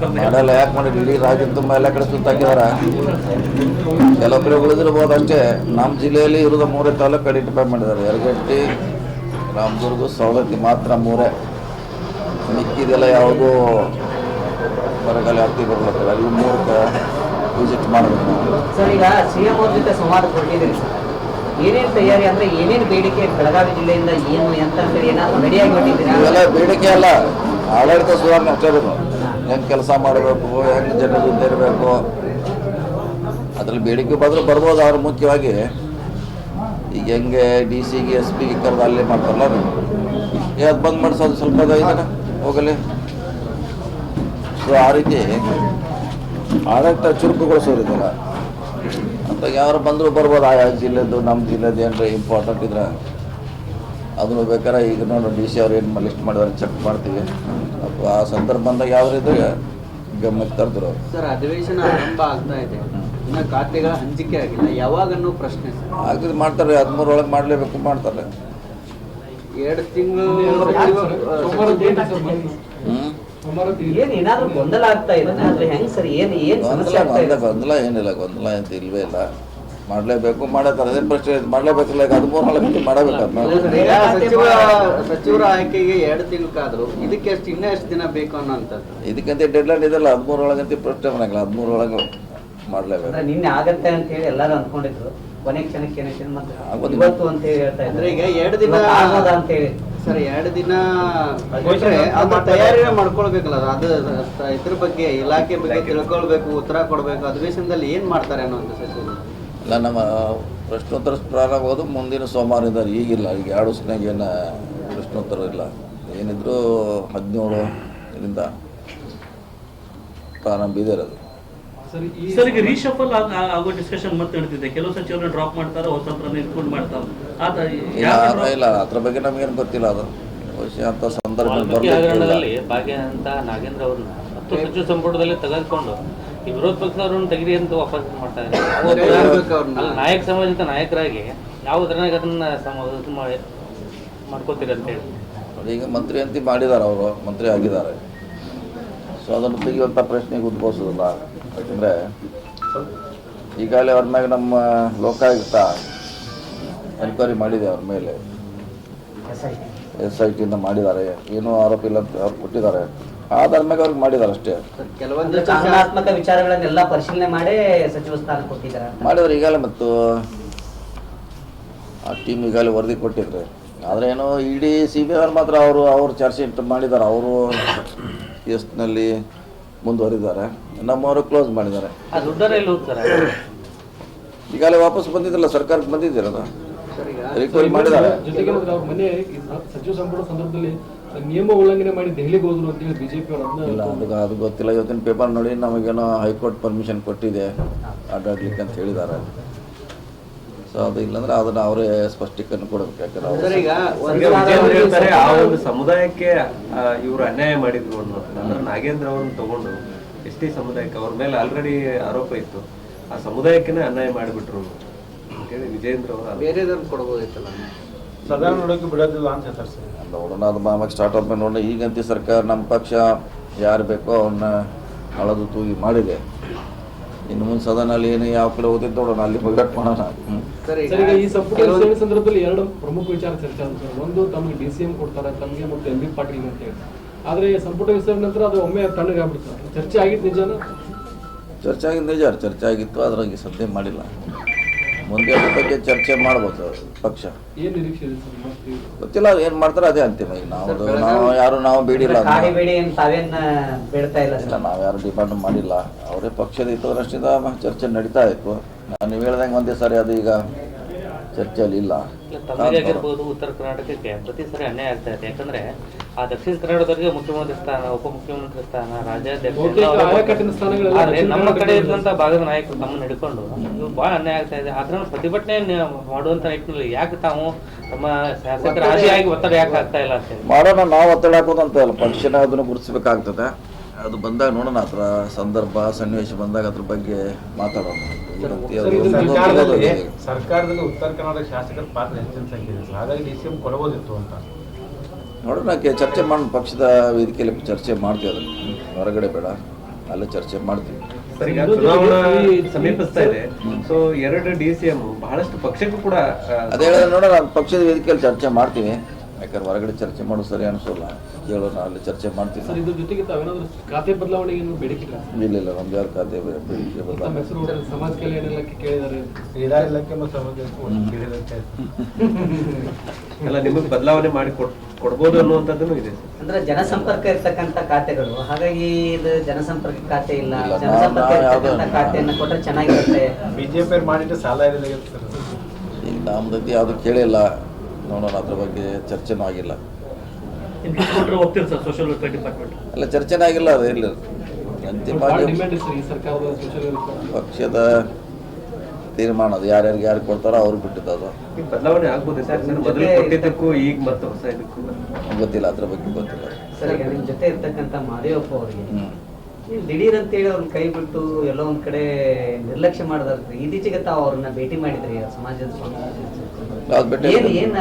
ಮಾಡಲ್ಲ. ಯಾಕೆ ಮಾಡಿಲ್ಲ? ಇಡೀ ರಾಜ್ಯದ ತುಂಬ ಎಲ್ಲ ಕಡೆ ಸುತ್ತಾಕಿದಾರ. ಕೆಲವು ಕಡೆ ಉಳಿದಿರ್ಬೋದು ಅಷ್ಟೇ. ನಮ್ಮ ಜಿಲ್ಲೆಯಲ್ಲಿ ಇರೋದು 3 ತಾಲೂಕು ಐಡೆಂಟಿಫೈ ಮಾಡಿದ್ದಾರೆ. ಯರಗಟ್ಟಿ, ರಾಮದುರ್ಗ, ಸವದತ್ತಿ ಮಾತ್ರ 3. ಮಿಕ್ಕಿದೆಲ್ಲ ಯಾವುದೂ ಬರಗಾಲ ಆಗ್ತಿ ಬರಲತ್ತಲ್ಲ. ಅಲ್ಲಿ 3 ವಿಸಿಟ್ ಮಾಡಬೇಕು ನಾವು. ಸರ್, ಈಗ ಸಿಎಂ ಅವ್ರ ಜೊತೆ ಸಂವಾದ ಕೊಟ್ಟಿದ್ದೀರಿ ಸರ್. ಏನೇನು ತಯಾರಿ ಅಂದರೆ ಏನೇನು ಬೇಡಿಕೆ ಬೆಳಗಾವಿ ಜಿಲ್ಲೆಯಿಂದ ಏನು ಅಂತ ಅಂತೇಳಿ ಏನಾದರೂ ರೆಡಿಯಾಗಿ ಕೊಟ್ಟಿದ್ದೀರಾ? ಇವೆಲ್ಲ ಬೇಡಿಕೆ ಅಲ್ಲ, ಆಡಳಿತ ಸುಧಾರಣೆ ಅಷ್ಟೇ ಇರೋದು. ಹೆಂಗೆ ಕೆಲಸ ಮಾಡಬೇಕು, ಹೆಂಗೆ ಜನರು ಇರಬೇಕು, ಅದ್ರಲ್ಲಿ ಬೇಡಿಕೆ ಬಂದರೂ ಬರ್ಬೋದು. ಅವ್ರು ಮುಖ್ಯವಾಗಿ ಈಗ ಹೆಂಗೆ DC ಗೆ SP ಗೆ ಕರೆದು ಅಲ್ಲೇ ಮಾಡ್ತಾರಲ್ಲ, ಅದು ಬಂದ್ ಮಾಡಿಸೋದು ಸ್ವಲ್ಪ ಇದನ್ನ ಹೋಗಲಿ. ಸೊ ಆ ರೀತಿ ಆಡಳಿತ ಚುರುಕುಗೊಳಿಸೋರಿದ್ದಲ್ಲ ಅಂತ ಯಾರು ಬಂದರೂ ಬರ್ಬೋದು. ಆಯಾ ಜಿಲ್ಲೆದು ನಮ್ಮ ಜಿಲ್ಲೆದು ಏನಾರ ಇಂಪಾರ್ಟೆಂಟ್ ಇದ್ರೆ ಅದನ್ನು ಬೇಕಾದ್ರೆ ಈಗ ನೋಡಿ DC ಅವ್ರು ಏನು ಲಿಸ್ಟ್ ಮಾಡಿದಾರೆ ಚೆಕ್ ಮಾಡ್ತೀವಿ. ಆ ಸಂದರ್ಭ ಬಂದಾಗ ಯಾವ್ದಿದ್ರೆ ಗಮನಕ್ಕೆ ತರ್ತಾರೆ. ಸರ್, ಅಧಿವೇಶನ ಆರಂಭ ಆಗ್ತಾ ಇದೆ, ಇನ್ನು ಖಾತೆಗಳ ಹಂಚಿಕೆ ಆಗಿಲ್ಲ, ಯಾವಾಗನ್ನೂ ಪ್ರಶ್ನೆ ಆಗಿದ್ದು ಮಾಡ್ತಾರೆ. 13 ಒಳಗೆ ಮಾಡಲೇಬೇಕು, ಮಾಡ್ತಾರೆ. 2 ತಿಂಗಳು ಏನು ಏನಾದರೂ ಗೊಂದಲ ಆಗ್ತಾ ಇದೆ ಅಂದ್ರೆ ಹೆಂಗೆ ಸರ್? ಏನು ಸಮಸ್ಯೆ ಆಗ್ತಾ ಇದೆ? ಗೊಂದಲ ಏನಿಲ್ಲ, ಗೊಂದಲ ಅಂತ ಇಲ್ವೇ ಇಲ್ಲ. ಮಾಡಲೇಬೇಕು, ಮಾಡತ್ತಾರೆ. ಅದೇ ಪ್ರಶ್ನೆ ಮಾಡಲೇಬೇಕಿಲ್ಲ. ಈಗ 13 ಒಳಗೆ ಮಾಡಬೇಕು. ಸಚಿವರ ಆಯ್ಕೆಗೆ 2 ತಿಂಗಳಾದ್ರು ಇದಕ್ಕೆ ಇನ್ನೂ ಎಷ್ಟು ದಿನ ಬೇಕು ಅನ್ನೋಂಥದ್ದು. ಇದಕ್ಕಂತ ಡೆಡ್ಲೈನ್ ಇದೆಲ್ಲ. 13 ಒಳಗಂತ ಪ್ರಶ್ನೆ ಮಾಡಂಗಿಲ್ಲ. 13 ಒಳಗೆ ಮಾಡಲೇಬೇಕು. ನಿನ್ನೆ ಆಗತ್ತೆ ಅಂತ ಹೇಳಿ ಎಲ್ಲರೂ ಅಂದ್ಕೊಂಡಿದ್ರು. ಕೊನೆ ಕ್ಷಣಕ್ಕೆ ಇವತ್ತು ಅಂತ ಹೇಳಿ ಹೇಳ್ತಾ ಇದ್ದಾರೆ. ಈಗ 2 ದಿನ ಅಂತ ಹೇಳಿ ಸರ್, 2 ದಿನ ಅದು ತಯಾರಿನೇ ಮಾಡ್ಕೊಳ್ಬೇಕಲ್ಲ. ಅದು ಇದ್ರ ಬಗ್ಗೆ ಇಲಾಖೆ ಬಗ್ಗೆ ತಿಳ್ಕೊಳ್ಬೇಕು, ಉತ್ತರ ಕೊಡ್ಬೇಕು. ಅಧಿವೇಶನದಲ್ಲಿ ಏನ್ ಮಾಡ್ತಾರೆ ಅನ್ನೋದು ಸಚಿವರು ಇಲ್ಲ. ನಮ್ಮ ಪ್ರಶ್ನೋತ್ತರ ಪ್ರಾರಂಭ ಹೋದು ಮುಂದಿನ ಸೋಮವಾರ ಇದ್ದಾರೆ. ಈಗಿಲ್ಲ, ಈಗ 2 ದಿವಸನಾಗ ಏನು ಪ್ರಶ್ನೋತ್ತರ ಇಲ್ಲ. ಏನಿದ್ರು 17ರಿಂದ ಪ್ರಾರಂಭ ಇದೆ ಅದು. ಸರ್, ಈಗ ರೀಶಫಲ್ ಆಗೋ ಡಿಸ್ಕಷನ್ ಮತ್ತೆ ನಡೀತಿದೆ. ಕೆಲವು ಸಚಿವರನ್ನ ಡ್ರಾಪ್ ಮಾಡ್ತಾರೆ, ಹೊಸಬ್ರನ್ನ ಇನ್ಕ್ಲೂಡ್ ಮಾಡ್ತಾರೆ. ಇಲ್ಲ, ಅದ್ರ ಬಗ್ಗೆ ನಮಗೇನು ಗೊತ್ತಿಲ್ಲ. ಅದು ಬಹುಶಃ ಅಂತ ಸಂದರ್ಭ ಭಾಗ್ಯ ಅಂತ ನಾಗೇಂದ್ರ ಅವ್ರನ್ನ 10 ಸಚಿವ ಸಂಪುಟದಲ್ಲಿ ತೆಗೆದುಕೊಂಡು ಈ ವಿರೋಧ ಪಕ್ಷದವ್ರನ್ನ ತೆಗಿರಿ ಅಂತ ವಾಪಸ್ ಮಾಡ್ತಾರೆ. ನಾಯಕ ಸಮಾಜದ ನಾಯಕರಾಗಿ ಯಾವುದ್ರಾಗ ಅದನ್ನ ಮಾಡ್ಕೋತೀರಿ ಅಂತ ಹೇಳಿ ಈಗ ಮಂತ್ರಿ ಅಂತ ಮಾಡಿದ್ದಾರೆ. ಅವರು ಮಂತ್ರಿ ಆಗಿದ್ದಾರೆ. ಸೊ ಅದನ್ನು ತೆಗೆಯುವಂಥ ಪ್ರಶ್ನೆಗೆ ಉದ್ಭವಿಸೋದಿಲ್ಲ. ಯಾಕಂದರೆ ಈಗಾಗಲೇ ಅವ್ರ ಮ್ಯಾಗ ನಮ್ಮ ಲೋಕಾಯುಕ್ತ ಎನ್ಕ್ವೈರಿ ಮಾಡಿದೆ. ಅವ್ರ ಮೇಲೆ SIT ಮಾಡಿದ್ದಾರೆ. ಏನೂ ಆರೋಪ ಇಲ್ಲ ಅಂತ ಅವ್ರು ಕೊಟ್ಟಿದ್ದಾರೆ. ಆಧಾರ ಮ್ಯಾಗ ಅವ್ರಿಗೆ ಮಾಡಿದ್ದಾರೆ ಅಷ್ಟೇ. ಕೆಲವೊಂದು ಕಾನೂನಾತ್ಮಕ ವಿಚಾರಗಳನ್ನೆಲ್ಲ ಪರಿಶೀಲನೆ ಮಾಡಿ ಸಚಿವ ಸ್ಥಾನ ಕೊಟ್ಟಿದ್ದಾರೆ ಮಾಡಿದ್ದಾರೆ ಈಗಾಗಲೇ. ಮತ್ತು ಆ ಟೀಮ್ ಈಗಾಗಲೇ ವರದಿ ಕೊಟ್ಟಿದ್ರೆ. ಆದರೆ ಏನೋ ಇಡೀ CBI ಅವ್ರು ಮಾತ್ರ ಅವರು ಚಾರ್ಜ್ ಶೀಟ್ ಮಾಡಿದ್ದಾರೆ. ಅವರು ಕೇಸ್ನಲ್ಲಿ ಮುಂದುವರಿದ್ದಾರೆ. ನಮ್ಮವರು ಕ್ಲೋಸ್ ಮಾಡಿದ್ದಾರೆ. ಈಗಾಗಲೇ ವಾಪಸ್ ಬಂದಿದ್ದಿಲ್ಲ, ಸರ್ಕಾರಕ್ಕೆ ಬಂದಿದ್ದೀರಲ್ಲ, ರಿಕವರಿ ಮಾಡಿದ್ದಾರೆ. ಜೊತೆಗೆ ಮನೆ ಸಚಿವ ಸಂಪುಟ ಸಂದರ್ಭದಲ್ಲಿ ನಿಯಮ ಉಲ್ಲಂಘನೆ ಮಾಡಿ ದೆಹಲಿಗೆ ಹೋದ್ರು ಅಂತ ಹೇಳಿ ಬಿಜೆಪಿ ಇಲ್ಲ, ಅದು ಗೊತ್ತಿಲ್ಲ. ಇವತ್ತಿನ ಪೇಪರ್ ನೋಡಿ ನಮಗೇನೋ ಹೈಕೋರ್ಟ್ ಪರ್ಮಿಷನ್ ಕೊಟ್ಟಿದೆ ಅಡ್ಡಾಡ್ಲಿಕ್ಕೆ ಅಂತ ಹೇಳಿದ್ದಾರೆ. ಸೊ ಅದು ಇಲ್ಲಾಂದ್ರೆ ಅದನ್ನ ಅವರೇ ಸ್ಪಷ್ಟೀಕರಣ ಕೊಡಬೇಕು. ಯಾಕಂದ್ರೆ ಆ ಒಂದು ಸಮುದಾಯಕ್ಕೆ ಇವರು ಅನ್ಯಾಯ ಮಾಡಿದ್ರು ಅನ್ನೋದು ನಾಗೇಂದ್ರ ಅವ್ರನ್ನ ತಗೊಂಡು ST ಸಮುದಾಯಕ್ಕೆ ಅವ್ರ ಮೇಲೆ ಆಲ್ರೆಡಿ ಆರೋಪ ಇತ್ತು. ಆ ಸಮುದಾಯಕ್ಕೆ ಅನ್ಯಾಯ ಮಾಡಿಬಿಟ್ರು ಅಂತೇಳಿ ವಿಜೇಂದ್ರ ಅವರು ಬೇರೆದವ್ರನ್ನ ಕೊಡ್ಬೋದಿತ್ತಲ್ಲ, ಸದಾ ನೋಡೋಕೆ ಬಿಡೋದಿಲ್ಲ ಅಂತ ಹೇಳ್ತಾರೆ ಸರ್. ನೋಡೋಣ, ಅದು ಮಾಮಾಗ ಸ್ಟಾರ್ಟ್ ಆದ್ಮೇಲೆ ನೋಡೋಣ. ಈಗಂತ ಸರ್ಕಾರ ನಮ್ಮ ಪಕ್ಷ ಯಾರು ಬೇಕೋ ಅವನ್ನ ಅಳದು ತೂಗಿ ಮಾಡಿದೆ. ಇನ್ನು ಮುಂದೆ ಸದನಲ್ಲಿ ಏನು ಯಾವ ಕಡೆ ಓದಿದ್ದು ನೋಡೋಣ, ಅಲ್ಲಿ ಹೋಗ್ಯಾಟ್ ಮಾಡೋಣ. ಸರ್, ಈಗ ಈ ಸಂಪುಟ ವಿಸ್ತರಣೆ ಸಂದರ್ಭದಲ್ಲಿ 2 ಪ್ರಮುಖ ವಿಚಾರ ಚರ್ಚೆ ಆಗುತ್ತೆ. ಒಂದು, ತಮಗೆ DCM ಕೊಡ್ತಾರೆ ತಮಗೆ ಮತ್ತು MB ಪಾಟೀಲ್ ಅಂತ ಹೇಳಿ. ಆದರೆ ಸಂಪುಟ ವಿಸ್ತರಣೆ ನಂತರ ಅದು ಒಮ್ಮೆ ತಣ್ಣಗಾಗ್ಬಿಡ್ತಾರೆ. ಚರ್ಚೆ ಆಗಿತ್ತು ನಿಜಾನ? ಚರ್ಚೆ ಆಗಿದ್ದು ನಿಜ, ಚರ್ಚೆ ಆಗಿತ್ತು. ಅದ್ರಾಗೆ ಸದ್ಯ ಮಾಡಿಲ್ಲ. ಮುಂದೆ ಅದ್ರ ಬಗ್ಗೆ ಚರ್ಚೆ ಮಾಡ್ಬೋದು ಪಕ್ಷ. ಏನು ನಿರೀಕ್ಷೆ ಇದೆ ಸರ್? ಗೊತ್ತಿಲ್ಲ, ಏನು ಮಾಡ್ತಾರೆ ಅದೇ ಅಂತಿಮ. ಈಗ ನಾವು ಬೇಡಿಲ್ಲ, ನಾವು ಯಾರು ಡಿಮಾಂಡ್ ಮಾಡಿಲ್ಲ. ಅವರೇ ಪಕ್ಷದ ಹಿತದೃಷ್ಟಿಯಿಂದ ಚರ್ಚೆ ನಡೀತಾ ಇತ್ತು. ನೀವು ಹೇಳ್ದಂಗೆ ಒಂದೇ ಸಾರಿ ಅದು ಈಗ ಚರ್ಚೆಯಲ್ಲಿ ಇಲ್ಲ. ತಮಗಾಗಿರ್ಬೋದು ಉತ್ತರ ಕರ್ನಾಟಕಕ್ಕೆ ಪ್ರತಿ ಸಾರಿ ಅನ್ಯಾಯ ಆಗ್ತಾ ಇದೆ. ಯಾಕಂದ್ರೆ ಆ ದಕ್ಷಿಣ ಕನ್ನಡದವರಿಗೆ ಮುಖ್ಯಮಂತ್ರಿ ಸ್ಥಾನ, ಉಪಮುಖ್ಯಮಂತ್ರಿ ಸ್ಥಾನ, ರಾಜ್ಯಾಧ್ಯಕ್ಷ, ನಮ್ಮ ಕಡೆ ಇರುವಂತ ಭಾಗದ ನಾಯಕರು ತಮ್ಮನ್ನು ಹಿಡ್ಕೊಂಡು ಬಹಳ ಅನ್ಯಾಯ ಆಗ್ತಾ ಇದೆ. ಅದನ್ನ ಪ್ರತಿಭಟನೆ ಮಾಡುವಂತ ನಿಟ್ಟಿನಲ್ಲಿ ಯಾಕೆ ತಾವು ತಮ್ಮ ಶಾಸಕರ ಹಾದಿಯಾಗಿ ಒತ್ತಡ ಯಾಕೆ ಆಗ್ತಾ ಇಲ್ಲ ಅಂತ ಮಾಡೋಣ. ನಾವು ಒತ್ತಡ ಹಾಕೋದಂತ ಅಲ್ಲ, ಪಕ್ಷನ ಅದನ್ನು ಗುರುತಿಸ್ಬೇಕಾಗ್ತದೆ. ಅದು ಬಂದಾಗ ನೋಡೋಣ. ಅದರ ಸಂದರ್ಭ ಸನ್ನಿವೇಶ ಬಂದಾಗ ಅದ್ರ ಬಗ್ಗೆ ಮಾತಾಡೋಣ. ಸರ್ಕಾರದಲ್ಲಿ ಉತ್ತರ ಕರ್ನಾಟಕ ಶಾಸಕರ ಪಾತ್ರ ಹೆಚ್ಚಿನ ಸಂಖ್ಯೆ ಇದೆ. ಹಾಗಾಗಿ DCM ಕೊಡಬಹುದಿತ್ತು ಅಂತ ನೋಡೋಣ. ಚರ್ಚೆ ಮಾಡೋಣ. ಪಕ್ಷದ ವೇದಿಕೆಯಲ್ಲಿ ಚರ್ಚೆ ಮಾಡ್ತೀವಿ. ಅದನ್ನು ಹೊರಗಡೆ ಬೇಡ. ಅಲ್ಲಿ ಚರ್ಚೆ ಮಾಡ್ತೀವಿ. ಸರ್, ಈಗ ಚುನಾವಣಾ ಸಮೀಪಿಸ್ತಾ ಇದೆ. ಸೊ 2 DCM ಬಹಳಷ್ಟು ಪಕ್ಷಕ್ಕೂ ಕೂಡ ಅದೇ ಹೇಳಿದ್ರೆ ನೋಡೋಣ, ಅದು ಪಕ್ಷದ ವೇದಿಕೆಯಲ್ಲಿ ಚರ್ಚೆ ಮಾಡ್ತೀವಿ. ಯಾಕಂದ್ರೆ ಹೊರಗಡೆ ಚರ್ಚೆ ಮಾಡೋದು ಸರಿ ಅನಿಸೋಲ್ಲ, ಕೇಳೋಣ, ಅಲ್ಲಿ ಚರ್ಚೆ ಮಾಡ್ತೀವಿ. ಸರ್, ಇದ್ರ ಜೊತೆಗೆ ತಾವೇನಾದ್ರೂ ಖಾತೆ ಬದಲಾವಣೆಗೆ ಏನು ಬೇಡಿಕೆ ಇಲ್ಲ? ಇಲ್ಲ, ನಮ್ದು ಯಾರು ಖಾತೆ ಬೇಡಿಕೆ ತಮ್ಮ ಬದಲಾವಣೆ. ಹೆಸರು ಸಮಾಜ ಕಲ್ಯಾಣ ಇಲಾಖೆ ಕೇಳಿದ್ದಾರೆ. ಎಲ್ಲ ನಿಮಗೆ ಬದಲಾವಣೆ ಮಾಡಿ ಕೊಡ್ಬೋದು ಅನ್ನುವಂಥದ್ದು ಇದೆ. ಅಂದ್ರೆ ಜನಸಂಪರ್ಕ ಇರ್ತಕ್ಕಂಥ ಖಾತೆಗಳು, ಹಾಗಾಗಿ ಇದು ಜನಸಂಪರ್ಕ ಖಾತೆ ಇಲ್ಲ, ಇಲ್ಲ, ಜನಸಂಪರ್ಕ ನಾವು ಇರ್ತಕ್ಕಂಥ ಯಾವ್ದು- ಖಾತೆಯನ್ನು ಕೊಟ್ಟರೆ ಚೆನ್ನಾಗಿರುತ್ತೆ. ಬಿಜೆಪಿ ಮಾಡಿಟ್ಟು ಸಾಲ ಇರಲಿಲ್ಲ. ಈಗ ನಮ್ದು ಯಾವುದು ಕೇಳಿಲ್ಲ, ನೋಡೋಣ, ಅದ್ರ ಬಗ್ಗೆ ಚರ್ಚೆನೂ ಆಗಿಲ್ಲ. ಕೊಟ್ಟರೆ ಹೋಗ್ತೀರಿ ಸರ್ ಸೋಷಿಯಲ್ ವೆಲ್ಫೇರ್ ಡಿಪಾರ್ಟ್ಮೆಂಟ್? ಅಲ್ಲ, ಚರ್ಚೆನೇ ಆಗಿಲ್ಲ, ಅದು ಇಲ್ಲ. ಭಾಳ ಅಂತಿಮವಾಗಿ ಡಿಮ್ಯಾಂಡ್ ಇದೆ ಸರ್ ಈ ಸರ್ಕಾರದ ಸೋಷಿಯಲ್ ವೆಲ್ಫೇರ್. ಪಕ್ಷದ ತೀರ್ಮಾನ ಅದು, ಯಾರ್ಯಾರಿಗೆ ಯಾರು ಕೊಡ್ತಾರೋ ಅವ್ರಿಗೆ ಬಿಟ್ಟಿದ್ದು. ಅದು ಈಗ ಬದಲಾವಣೆ ಆಗ್ಬೋದು ಸರ್, ಮೊದಲು ಕೊಟ್ಟಿದ್ದಕ್ಕೂ ಈಗ ಮತ್ತೆ ಹೊಸ ಇದಕ್ಕೂ ಗೊತ್ತಿಲ್ಲ, ಅದ್ರ ಬಗ್ಗೆ ಗೊತ್ತಿಲ್ಲ. ಸರ್, ಈಗ ನಿಮ್ಮ ಜೊತೆ ಇರ್ತಕ್ಕಂಥ ಮಾದೇವಪ್ಪ ಅವರಿಗೆ ಹ್ಞೂ ನೀವು ದಿಢೀರ್ ಅಂತೇಳಿ ಅವ್ರನ್ನ ಕೈ ಬಿಟ್ಟು ಎಲ್ಲೋ ಒಂದ್ ಕಡೆ ನಿರ್ಲಕ್ಷ್ಯ ಮಾಡಿದ್ರಿ. ಇತ್ತೀಚೆಗೆ ತಾವು ಅವ್ರನ್ನ ಭೇಟಿ ಮಾಡಿದ್ರಿ, ಸಮಾಜದ ಯಾವ್ದು ಭೇಟಿ? ಏನ್